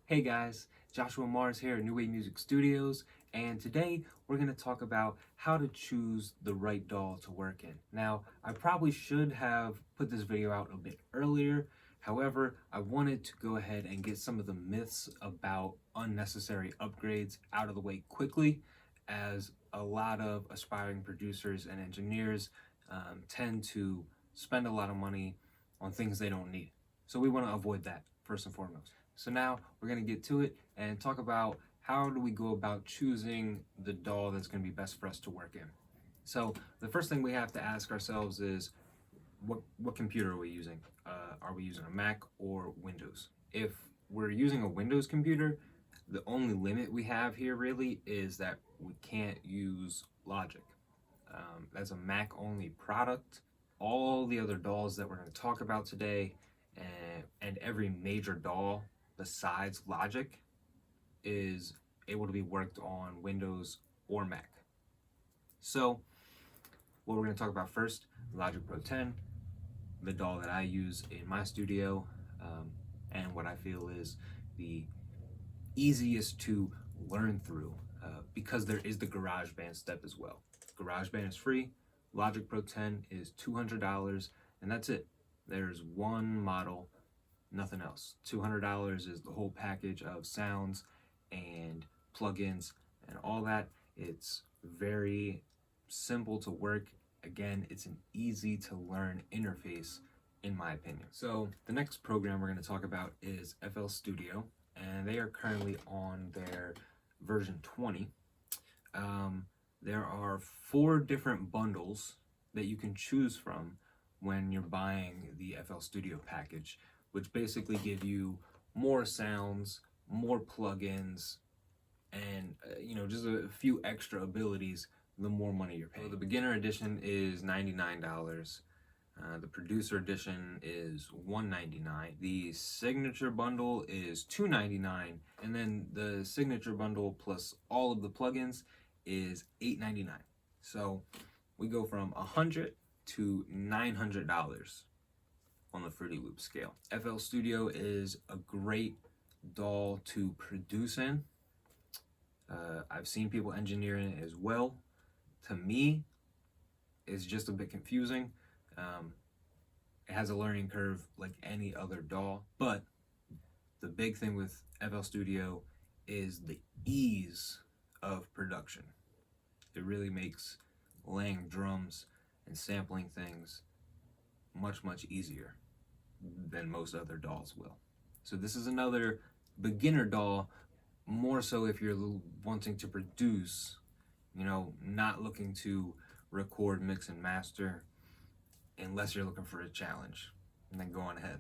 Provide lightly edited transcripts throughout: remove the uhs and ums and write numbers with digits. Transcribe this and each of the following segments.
Hey guys, Joshua Marzz here at New Wave Music Studios, and today we're going to talk about how to choose the right DAW to work in. Now, I probably should have put this video out a bit earlier. However, I wanted to go ahead and get some of the myths about unnecessary upgrades out of the way quickly, as a lot of aspiring producers and engineers tend to spend a lot of money on things they don't need. So we want to avoid that first and foremost. So now we're going to get to it and talk about how do we go about choosing the DAW that's going to be best for us to work in. So the first thing we have to ask ourselves is what computer are we using? Are we using a Mac or Windows? If we're using a Windows computer, the only limit we have here really is that we can't use Logic. That's a Mac only product. All the other DAWs that we're going to talk about today and every major DAW besides Logic is able to be worked on Windows or Mac. So what we're going to talk about first, Logic Pro 10, the DAW that I use in my studio, and what I feel is the easiest to learn through, because there is the GarageBand step as well. GarageBand is free, Logic Pro 10 is $200, and that's it. There's one model, nothing else. $200 is the whole package of sounds and plugins and all that. It's very simple to work. Again, it's an easy to learn interface in my opinion. So the next program we're going to talk about is FL Studio, and they are currently on their version 20. There are 4 different bundles that you can choose from when you're buying the FL Studio package, which basically give you more sounds, more plugins, and just a few extra abilities the more money you're paying. So the beginner edition is $99. The producer edition is $199. The signature bundle is $299, and then the signature bundle plus all of the plugins is $899. So we go from $100 to $900 on the Fruity Loop scale. FL Studio is a great DAW to produce in. I've seen people engineer in it as well. To me, it's just a bit confusing. It has a learning curve like any other DAW, but the big thing with FL Studio is the ease of production. It really makes laying drums and sampling things much easier than most other DAWs will. So this is another beginner DAW, more so if you're wanting to produce, not looking to record, mix, and master, unless you're looking for a challenge, and then go on ahead.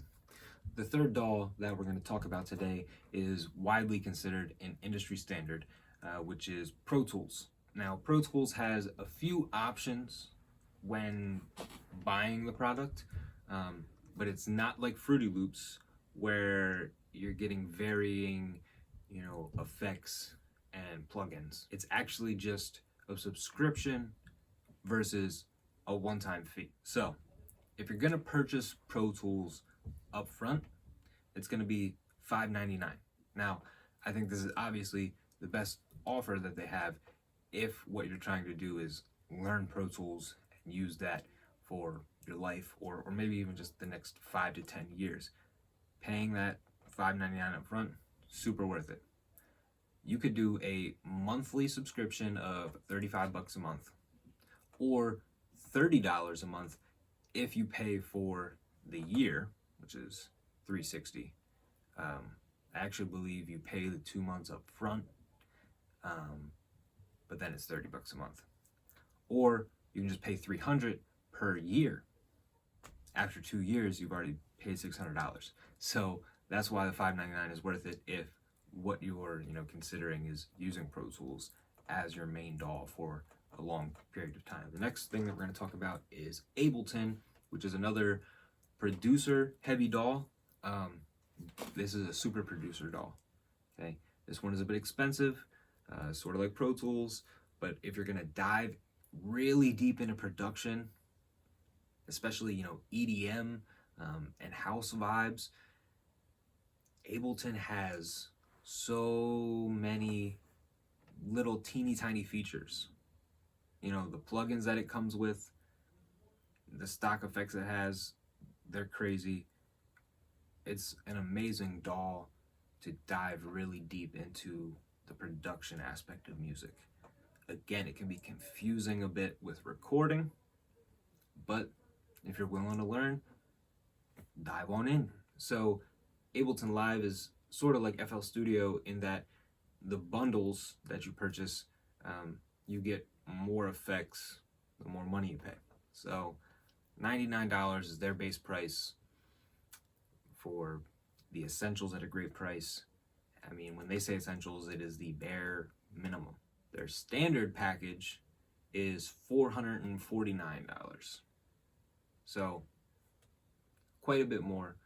The third DAW that we're going to talk about today is widely considered an industry standard, which is Pro Tools. Now, Pro Tools has a few options when buying the product, but it's not like Fruity Loops where you're getting varying, effects and plugins. It's actually just a subscription versus a one-time fee. So if you're gonna purchase Pro Tools up front, it's gonna be $599. Now, I think this is obviously the best offer that they have if what you're trying to do is learn Pro Tools and use that for your life, or maybe even just the next 5 to 10 years. Paying that $599 up front, super worth it. You could do a monthly subscription of $35 a month, or $30 a month if you pay for the year, which is $360. I actually believe you pay the 2 months up front, but then it's $30 a month. Or you can just pay $300 per year. After 2 years, you've already paid $600. So that's why the $599 is worth it if what you're considering is using Pro Tools as your main DAW for a long period of time. The next thing that we're going to talk about is Ableton, which is another producer heavy DAW. This is a super producer DAW. Okay, this one is a bit expensive, sort of like Pro Tools, but if you're going to dive really deep into production, especially EDM and house vibes, Ableton has so many little teeny tiny features. You know, the plugins that it comes with, the stock effects it has, they're crazy. It's an amazing DAW to dive really deep into the production aspect of music. Again, it can be confusing a bit with recording, but if you're willing to learn, dive on in. So Ableton Live is sort of like FL Studio in that the bundles that you purchase, you get more effects the more money you pay. So $99 is their base price for the essentials at a great price. I mean, when they say essentials, it is the bare minimum. Their standard package is $449. So quite a bit more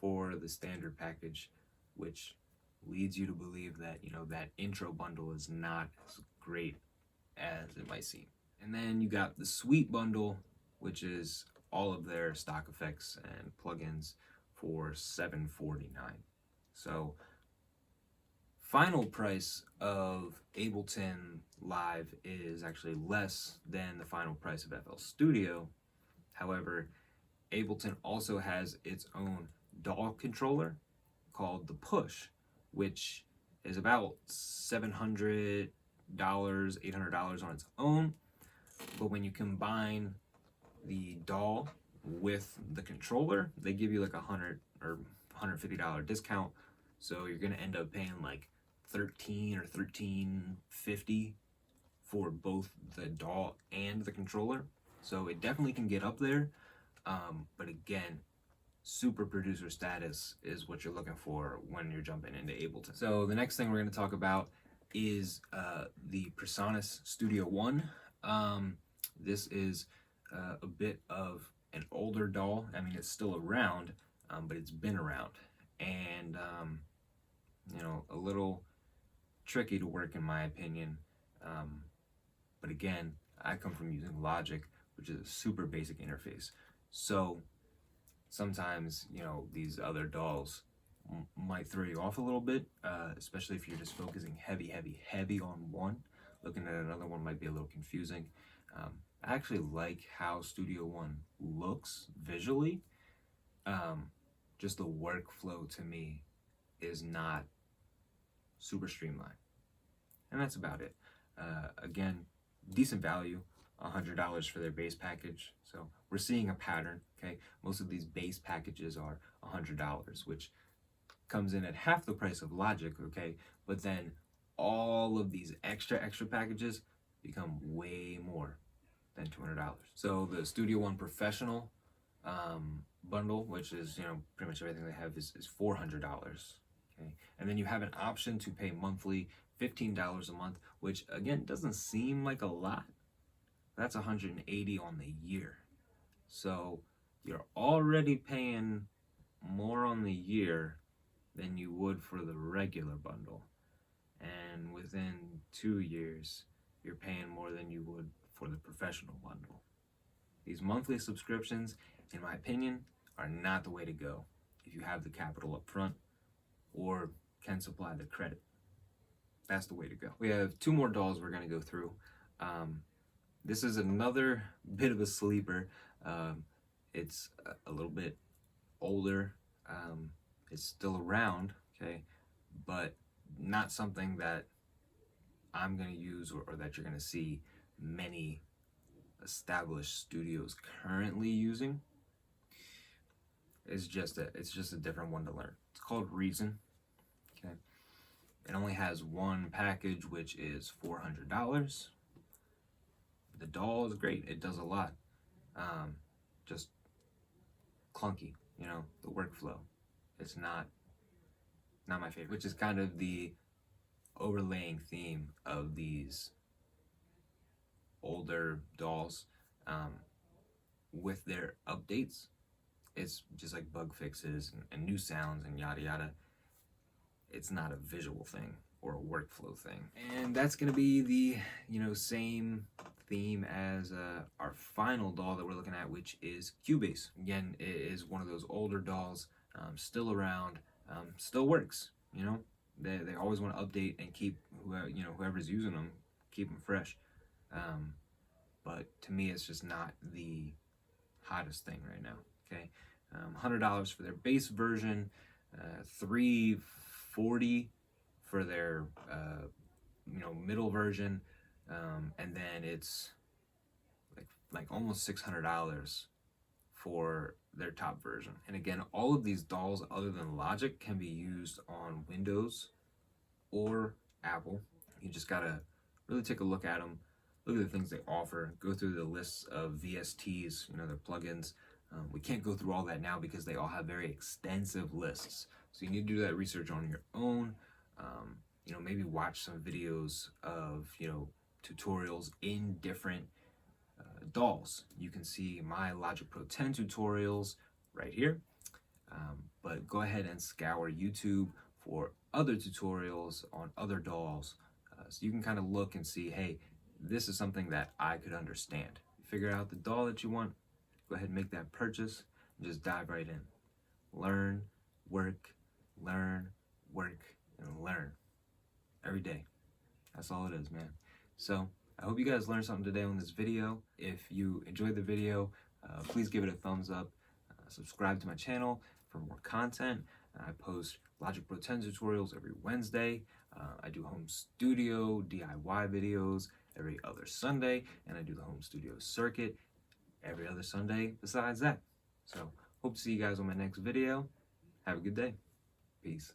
for the standard package, which leads you to believe that, you know, that intro bundle is not as great as it might seem. And then you got the Suite bundle, which is all of their stock effects and plugins for $749. So final price of Ableton Live is actually less than the final price of FL Studio. However, Ableton also has its own DAW controller called the Push, which is about $700, $800 on its own. But when you combine the DAW with the controller, they give you like $100 or $150 discount. So you're gonna end up paying like $13 or $13.50 for both the DAW and the controller. So it definitely can get up there. But again, super producer status is what you're looking for when you're jumping into Ableton. So the next thing we're going to talk about is the Presonus Studio One. This is a bit of an older DAW. I mean, it's still around, but it's been around, and you know, a little tricky to work in my opinion. But again, I come from using Logic, which is a super basic interface. So sometimes, you know, these other DAWs might throw you off a little bit, especially if you're just focusing heavy on one. Looking at another one might be a little confusing. I actually like how Studio One looks visually. Just the workflow to me is not super streamlined. And that's about it. Again, decent value, $100 for their base package. So we're seeing a pattern, okay? Most of these base packages are $100, which comes in at half the price of Logic, okay? But then all of these extra packages become way more than $200. So the Studio One Professional bundle, which is, you know, pretty much everything they have, is $400, okay? And then you have an option to pay monthly, $15 a month, which again doesn't seem like a lot. That's $180 on the year. So you're already paying more on the year than you would for the regular bundle. And within 2 years, you're paying more than you would for the professional bundle. These monthly subscriptions, in my opinion, are not the way to go if you have the capital up front or can supply the credit. That's the way to go. We have 2 more DAWs we're going to go through. This is another bit of a sleeper. It's a little bit older. It's still around, okay, but not something that I'm going to use or that you're going to see many established studios currently using. It's just a different one to learn. It's called Reason. Okay, it only has one package, which is $400. The DAW is great. It does a lot. Just clunky, you know, the workflow. It's not my favorite, which is kind of the overlaying theme of these older DAWs. With their updates, it's just like bug fixes and new sounds and yada yada. It's not a visual thing or a workflow thing. And that's gonna be the, you know, same theme as our final DAW that we're looking at, which is Cubase. Again, it is one of those older DAWs, still around, still works, you know, They always want to update and keep whoever's using them, keep them fresh. But to me, it's just not the hottest thing right now. Okay, $100 for their base version, $340 for their middle version, and then it's like almost $600 for their top version. And again, all of these DAWs other than Logic can be used on Windows or Apple. You just gotta really take a look at them, look at the things they offer, go through the lists of VSTs, their plugins. We can't go through all that now because they all have very extensive lists. So you need to do that research on your own. Maybe watch some videos of, tutorials in different DAWs. You can see my Logic Pro 10 tutorials right here. But go ahead and scour YouTube for other tutorials on other DAWs. So you can kind of look and see, hey, this is something that I could understand. Figure out the DAW that you want, go ahead and make that purchase, and just dive right in. Learn, work, and learn every day. That's all it is, man. So I hope you guys learned something today on this video. If you enjoyed the video, please give it a thumbs up. Subscribe to my channel for more content. I post Logic Pro 10 tutorials every Wednesday. I do home studio DIY videos every other Sunday, and I do the home studio circuit every other Sunday besides that. So hope to see you guys on my next video. Have a good day. Peace.